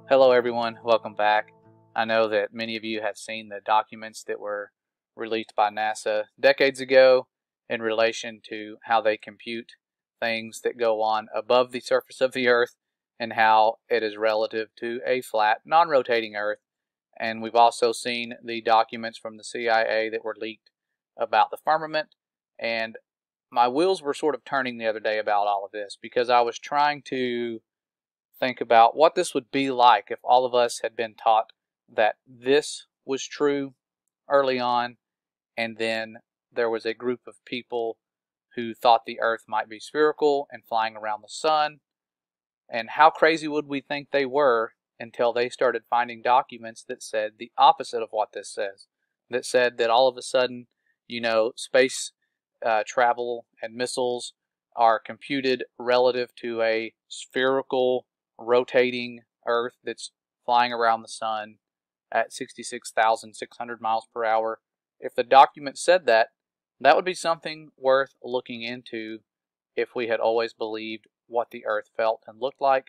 Hello everyone, welcome back. I know that many of you have seen the documents that were released by NASA decades ago in relation to how they compute things that go on above the surface of the Earth and how it is relative to a flat, non-rotating Earth. And we've also seen the documents from the CIA that were leaked about the firmament. And my wheels were sort of turning the other day about all of this because I was trying to think about what this would be like if all of us had been taught that this was true early on, and then there was a group of people who thought the Earth might be spherical and flying around the sun. And how crazy would we think they were until they started finding documents that said the opposite of what this says, that said that all of a sudden, space travel and missiles are computed relative to a spherical rotating Earth that's flying around the sun at 66,600 miles per hour. If the document said that, that would be something worth looking into if we had always believed what the Earth felt and looked like,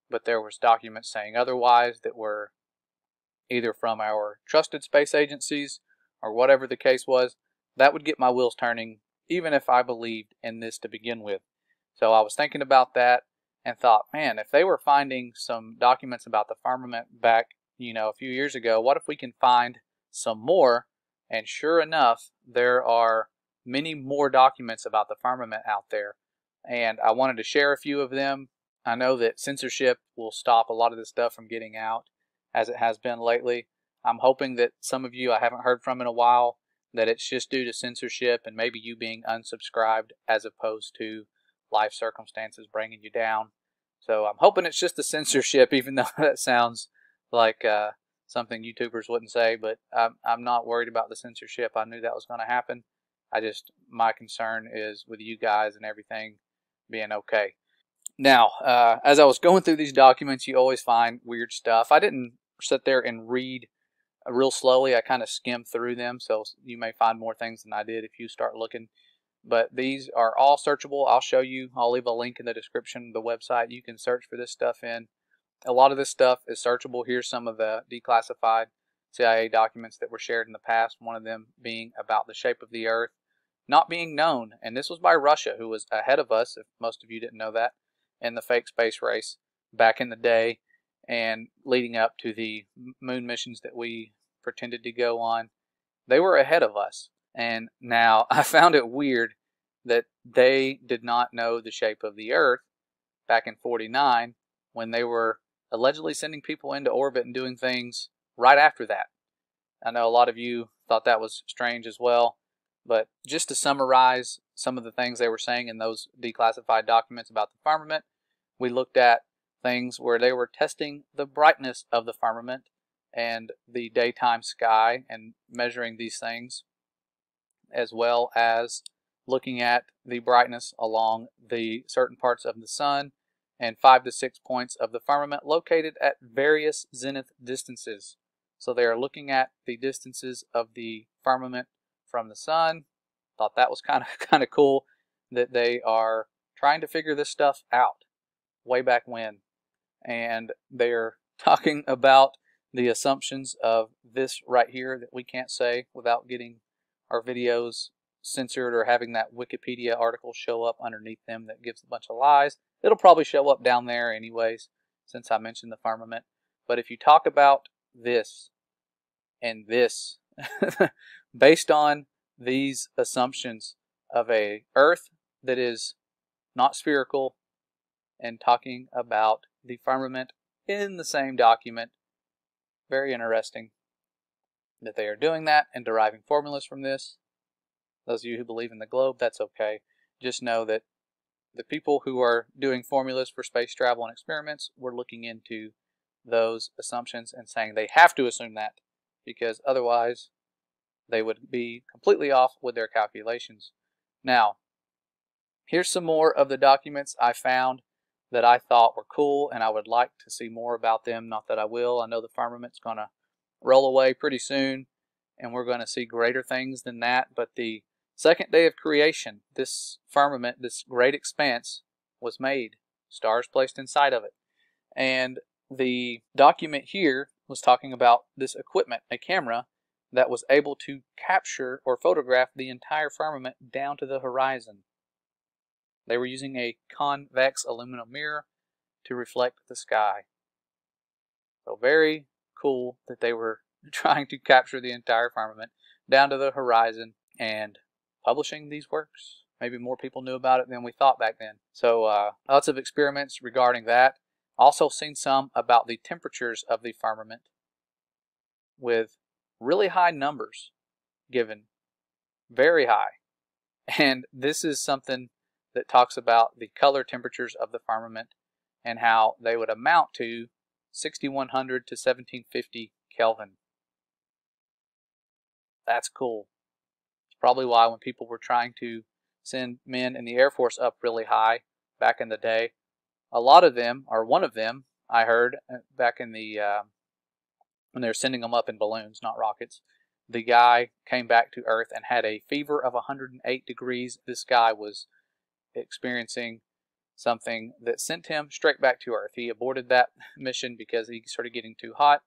but there was documents saying otherwise that were either from our trusted space agencies or whatever the case was. That would get my wheels turning even if I believed in this to begin with. So I was thinking about that and thought, man, if they were finding some documents about the firmament back, a few years ago, what if we can find some more? And sure enough, there are many more documents about the firmament out there. And I wanted to share a few of them. I know that censorship will stop a lot of this stuff from getting out, as it has been lately. I'm hoping that some of you I haven't heard from in a while, that it's just due to censorship and maybe you being unsubscribed as opposed to life circumstances bringing you down. So I'm hoping it's just the censorship, even though that sounds like something YouTubers wouldn't say, but I'm not worried about the censorship. I knew that was going to happen. My concern is with you guys and everything being okay. Now, as I was going through these documents, you always find weird stuff. I didn't sit there and read real slowly. I kind of skimmed through them, so you may find more things than I did if you start looking. But these are all searchable. I'll show you. I'll leave a link in the description of the website you can search for this stuff in. A lot of this stuff is searchable. Here's some of the declassified CIA documents that were shared in the past, one of them being about the shape of the Earth not being known. And this was by Russia, who was ahead of us, if most of you didn't know that, in the fake space race back in the day and leading up to the moon missions that we pretended to go on. They were ahead of us. And now I found it weird that they did not know the shape of the Earth back in '49 when they were allegedly sending people into orbit and doing things right after that. I know a lot of you thought that was strange as well, but just to summarize some of the things they were saying in those declassified documents about the firmament, we looked at things where they were testing the brightness of the firmament and the daytime sky and measuring these things, as well as looking at the brightness along the certain parts of the sun and 5 to 6 points of the firmament located at various zenith distances. So they are looking at the distances of the firmament from the sun. Thought that was kind of cool that they are trying to figure this stuff out way back when. And they're talking about the assumptions of this right here that we can't say without getting our videos censored or having that Wikipedia article show up underneath them that gives a bunch of lies. It'll probably show up down there anyways, since I mentioned the firmament. But if you talk about this and this, based on these assumptions of a Earth that is not spherical, and talking about the firmament in the same document, very interesting that they are doing that and deriving formulas from this. Those of you who believe in the globe, that's okay. Just know that the people who are doing formulas for space travel and experiments were looking into those assumptions and saying they have to assume that, because otherwise they would be completely off with their calculations. Now, here's some more of the documents I found that I thought were cool, and I would like to see more about them. Not that I will. I know the firmament's going to roll away pretty soon, and we're going to see greater things than that. But the second day of creation, this firmament, this great expanse, was made. Stars placed inside of it. And the document here was talking about this equipment, a camera that was able to capture or photograph the entire firmament down to the horizon. They were using a convex aluminum mirror to reflect the sky. So very cool that they were trying to capture the entire firmament down to the horizon and publishing these works. Maybe more people knew about it than we thought back then. So lots of experiments regarding that. Also seen some about the temperatures of the firmament with really high numbers given, very high. And this is something that talks about the color temperatures of the firmament and how they would amount to 6100 to 1750 Kelvin. That's cool. It's probably why when people were trying to send men in the Air Force up really high back in the day, a lot of them, or one of them, I heard back in the when they were sending them up in balloons, not rockets, the guy came back to Earth and had a fever of 108 degrees. This guy was experiencing something that sent him straight back to Earth. He aborted that mission because he started getting too hot.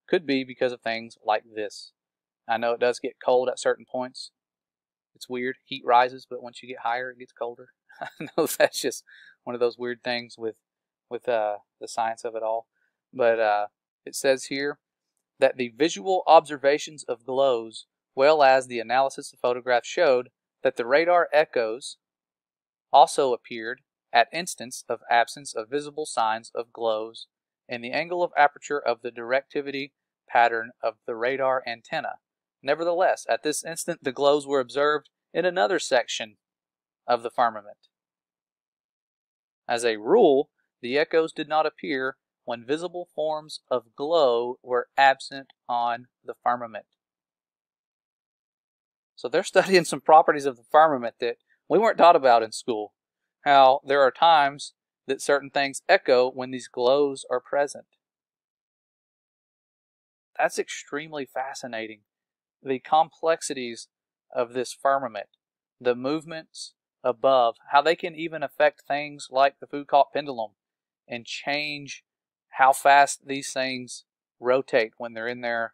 Could be because of things like this. I know it does get cold at certain points. It's weird. Heat rises, but once you get higher, it gets colder. I know that's just one of those weird things with the science of it all. But it says here that the visual observations of glows, well as the analysis of photographs, showed that the radar echoes also appeared at instance of absence of visible signs of glows in the angle of aperture of the directivity pattern of the radar antenna. Nevertheless, at this instant the glows were observed in another section of the firmament. As a rule, the echoes did not appear when visible forms of glow were absent on the firmament. So they're studying some properties of the firmament that we weren't taught about in school. How there are times that certain things echo when these glows are present. That's extremely fascinating. The complexities of this firmament, the movements above, how they can even affect things like the Foucault pendulum and change how fast these things rotate when they're in their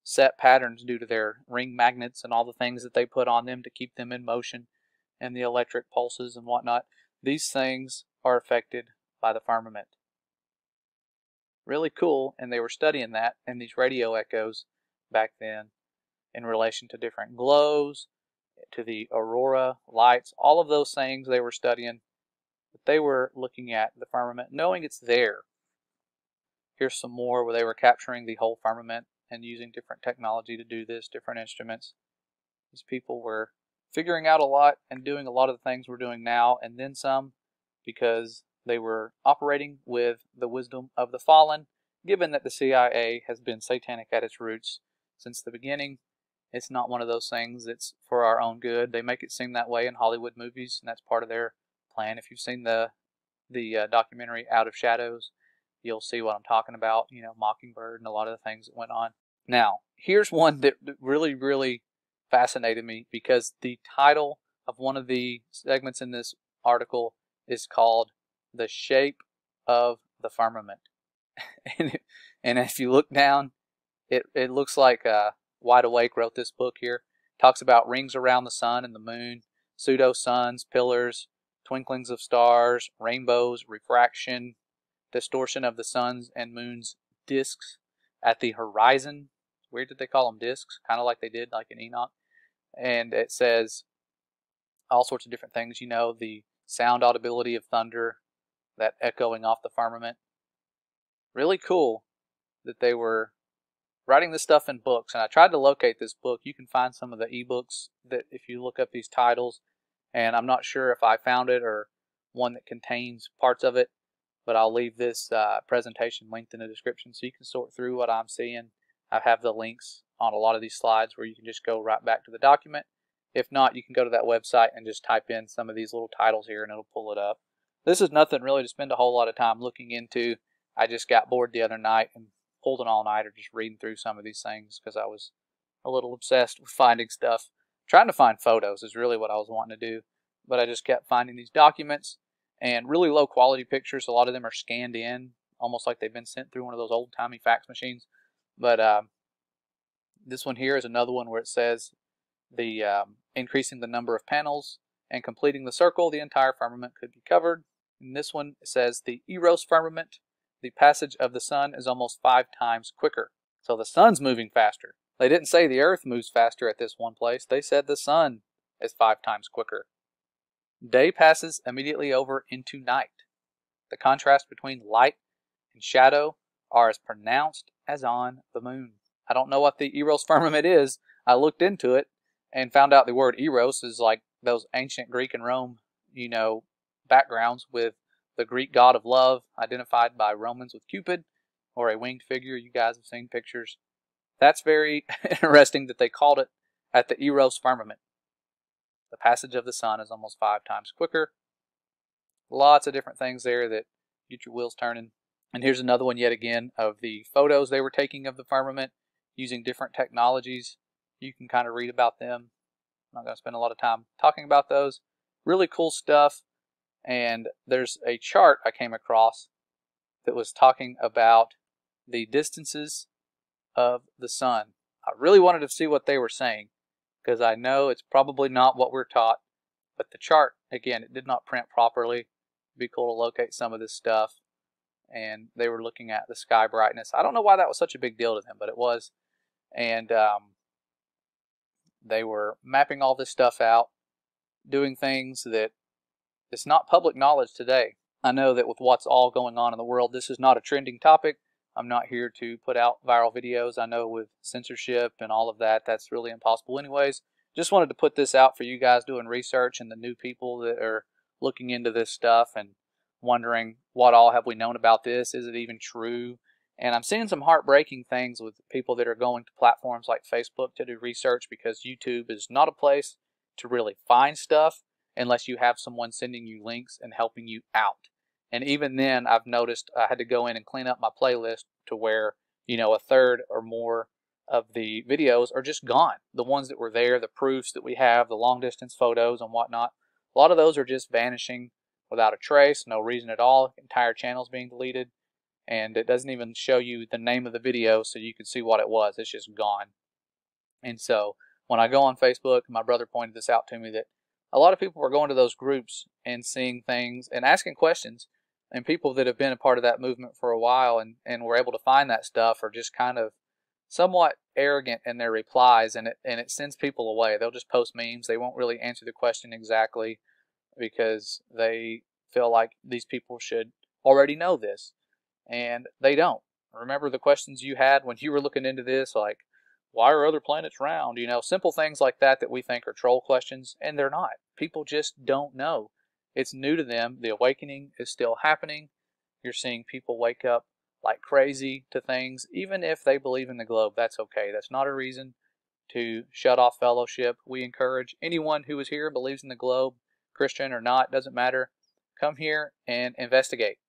set patterns due to their ring magnets and all the things that they put on them to keep them in motion and the electric pulses and whatnot. These things are affected by the firmament. Really cool, and they were studying that and these radio echoes back then in relation to different glows, to the aurora lights, all of those things they were studying. But they were looking at the firmament, knowing it's there. Here's some more where they were capturing the whole firmament and using different technology to do this, different instruments. These people were figuring out a lot and doing a lot of the things we're doing now and then some, because they were operating with the wisdom of the fallen, given that the CIA has been satanic at its roots since the beginning. It's not one of those things that's for our own good. They make it seem that way in Hollywood movies, and that's part of their plan. If you've seen the documentary Out of Shadows, you'll see what I'm talking about, you know, Mockingbird and a lot of the things that went on. Now, here's one that really, really fascinated me, because the title of one of the segments in this article is called The Shape of the Firmament. And if you look down, it looks like Wide Awake wrote this book here. Talks about rings around the sun and the moon, pseudo-suns, pillars, twinklings of stars, rainbows, refraction, distortion of the sun's and moon's disks at the horizon. Weird that they call them disks, kind of like they did like in Enoch. And it says all sorts of different things, you know, the sound audibility of thunder, that echoing off the firmament. Really cool that they were writing this stuff in books. And I tried to locate this book. You can find some of the ebooks that if you look up these titles, and I'm not sure if I found it or one that contains parts of it, but I'll leave this presentation linked in the description so you can sort through what I'm seeing. I have the links on a lot of these slides where you can just go right back to the document. If not, you can go to that website and just type in some of these little titles here and it'll pull it up. This is nothing really to spend a whole lot of time looking into. I just got bored the other night and pulled an all-nighter just reading through some of these things because I was a little obsessed with finding stuff. Trying to find photos is really what I was wanting to do, but I just kept finding these documents and really low quality pictures. A lot of them are scanned in almost like they've been sent through one of those old-timey fax machines. But this one here is another one where it says the increasing the number of panels and completing the circle, the entire firmament could be covered. In this one, it says the Eros firmament, the passage of the sun is almost 5 times quicker. So the sun's moving faster. They didn't say the earth moves faster at this one place. They said the sun is 5 times quicker. Day passes immediately over into night. The contrast between light and shadow are as pronounced as on the moon. I don't know what the Eros firmament is. I looked into it and found out the word Eros is like those ancient Greek and Rome, backgrounds with the Greek god of love identified by Romans with Cupid or a winged figure. You guys have seen pictures. That's very interesting that they called it at the Eros firmament. The passage of the sun is almost 5 times quicker. Lots of different things there that get your wheels turning. And here's another one yet again of the photos they were taking of the firmament using different technologies. You can kind of read about them. I'm not going to spend a lot of time talking about those. Really cool stuff. And there's a chart I came across that was talking about the distances of the sun. I really wanted to see what they were saying because I know it's probably not what we're taught. But the chart, again, it did not print properly. It'd be cool to locate some of this stuff. And they were looking at the sky brightness. I don't know why that was such a big deal to them, but it was. And they were mapping all this stuff out, doing things that it's not public knowledge today. I know that with what's all going on in the world, this is not a trending topic. I'm not here to put out viral videos. I know with censorship and all of that, that's really impossible anyways. Just wanted to put this out for you guys doing research and the new people that are looking into this stuff and wondering what all have we known about this? Is it even true? And I'm seeing some heartbreaking things with people that are going to platforms like Facebook to do research because YouTube is not a place to really find stuff unless you have someone sending you links and helping you out. And even then, I've noticed I had to go in and clean up my playlist to where, a third or more of the videos are just gone. The ones that were there, the proofs that we have, the long distance photos and whatnot, a lot of those are just vanishing without a trace, no reason at all. Entire channels being deleted. And it doesn't even show you the name of the video so you can see what it was. It's just gone. And so when I go on Facebook, my brother pointed this out to me that a lot of people are going to those groups and seeing things and asking questions. And people that have been a part of that movement for a while and were able to find that stuff are just kind of somewhat arrogant in their replies, and it sends people away. They'll just post memes. They won't really answer the question exactly because they feel like these people should already know this. And they don't. Remember the questions you had when you were looking into this, like, why are other planets round? Simple things like that we think are troll questions, and they're not. People just don't know. It's new to them. The awakening is still happening. You're seeing people wake up like crazy to things. Even if they believe in the globe, that's okay. That's not a reason to shut off fellowship. We encourage anyone who is here, believes in the globe, Christian or not, doesn't matter, come here and investigate.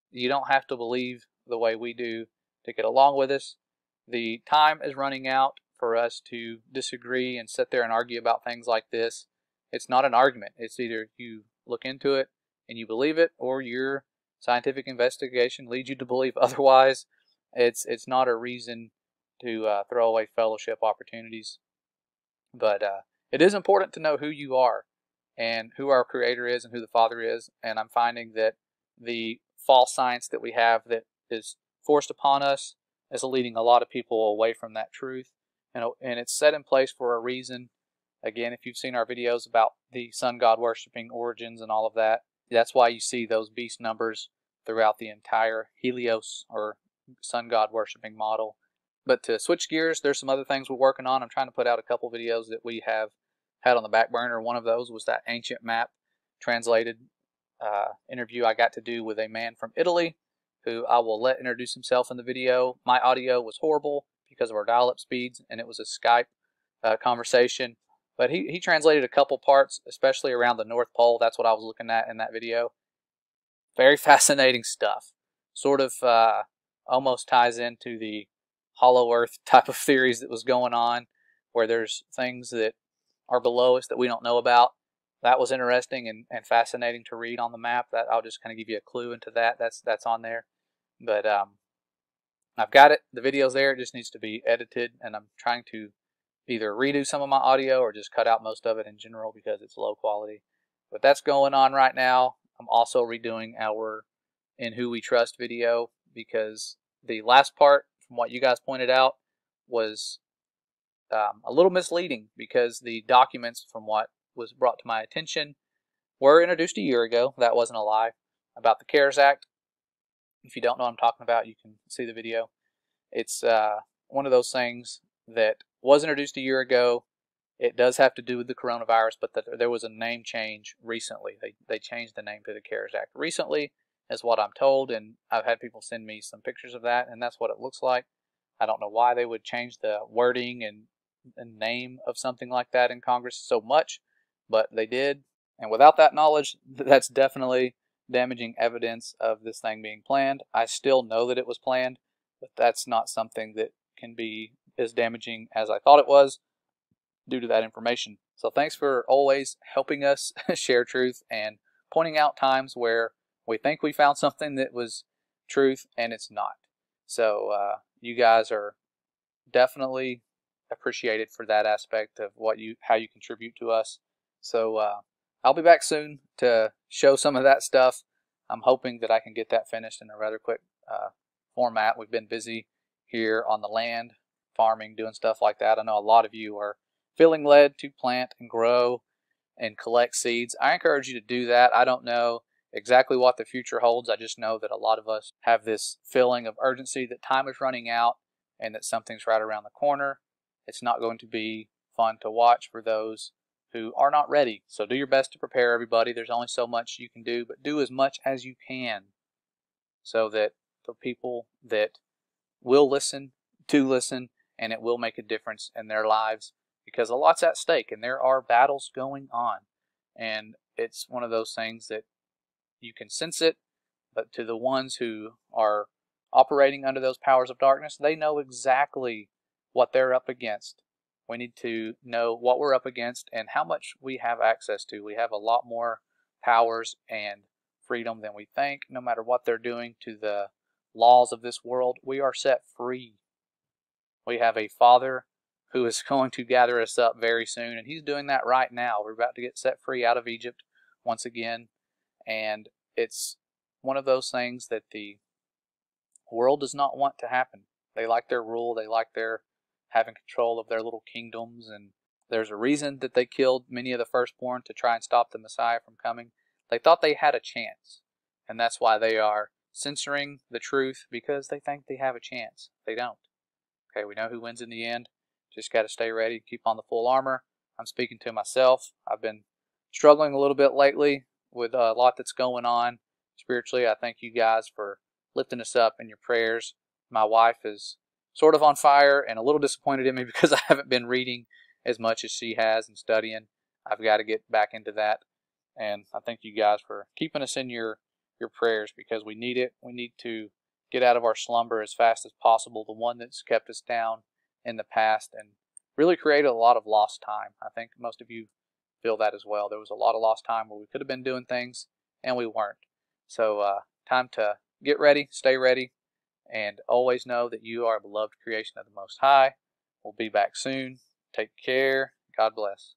You don't have to believe the way we do to get along with us. The time is running out for us to disagree and sit there and argue about things like this. It's not an argument. It's either you look into it and you believe it, or your scientific investigation leads you to believe otherwise. It's not a reason to throw away fellowship opportunities. But it is important to know who you are and who our Creator is and who the Father is. And I'm finding that the false science that we have that is forced upon us is leading a lot of people away from that truth. And it's set in place for a reason. Again, if you've seen our videos about the sun god worshiping origins and all of that, that's why you see those beast numbers throughout the entire Helios or sun god worshiping model. But to switch gears, there's some other things we're working on. I'm trying to put out a couple videos that we have had on the back burner. One of those was that ancient map translated interview I got to do with a man from Italy who I will let introduce himself in the video. My audio was horrible because of our dial-up speeds, and it was a Skype conversation. But he translated a couple parts, especially around the North Pole. That's what I was looking at in that video. Very fascinating stuff. Sort of almost ties into the hollow earth type of theories that was going on, where there's things that are below us that we don't know about. That was interesting and fascinating to read on the map. That I'll just kind of give you a clue into that. That's on there. But I've got it. The video's there. It just needs to be edited, and I'm trying to either redo some of my audio or just cut out most of it in general because it's low quality. But that's going on right now. I'm also redoing our In Who We Trust video because the last part, from what you guys pointed out, was a little misleading because the documents, from what was brought to my attention, were introduced a year ago. That wasn't a lie. About the CARES Act, if you don't know what I'm talking about, you can see the video. It's one of those things that was introduced a year ago. It does have to do with the coronavirus, but there was a name change recently. They changed the name to the CARES Act recently, is what I'm told, and I've had people send me some pictures of that, and that's what it looks like. I don't know why they would change the wording and name of something like that in Congress so much, but they did. And without that knowledge, that's definitely damaging evidence of this thing being planned. I still know that it was planned, but that's not something that can be as damaging as I thought it was due to that information. So thanks for always helping us share truth and pointing out times where we think we found something that was truth and it's not. So you guys are definitely appreciated for that aspect of how you contribute to us. So I'll be back soon to show some of that stuff. I'm hoping that I can get that finished in a rather quick format. We've been busy here on the land, farming, doing stuff like that. I know a lot of you are feeling led to plant and grow and collect seeds. I encourage you to do that. I don't know exactly what the future holds. I just know that a lot of us have this feeling of urgency that time is running out and that something's right around the corner. It's not going to be fun to watch for those who are not ready. So do your best to prepare everybody. There's only so much you can do, but do as much as you can so that the people that will listen to listen, and it will make a difference in their lives, because a lot's at stake and there are battles going on. And it's one of those things that you can sense it, but to the ones who are operating under those powers of darkness, they know exactly what they're up against. We need to know what we're up against and how much we have access to. We have a lot more powers and freedom than we think. No matter what they're doing to the laws of this world, we are set free. We have a Father who is going to gather us up very soon, and he's doing that right now. We're about to get set free out of Egypt once again, and it's one of those things that the world does not want to happen. They like their rule. They like their having control of their little kingdoms, and there's a reason that they killed many of the firstborn to try and stop the Messiah from coming. They thought they had a chance, and that's why they are censoring the truth, because they think they have a chance. They don't. Okay, we know who wins in the end. Just got to stay ready, keep on the full armor. I'm speaking to myself. I've been struggling a little bit lately with a lot that's going on spiritually. I thank you guys for lifting us up in your prayers. My wife is sort of on fire and a little disappointed in me because I haven't been reading as much as she has and studying. I've got to get back into that. And I thank you guys for keeping us in your prayers, because we need it. We need to get out of our slumber as fast as possible, the one that's kept us down in the past and really created a lot of lost time. I think most of you feel that as well. There was a lot of lost time where we could have been doing things and we weren't. So time to get ready, stay ready, and always know that you are a beloved creation of the Most High. We'll be back soon. Take care. God bless.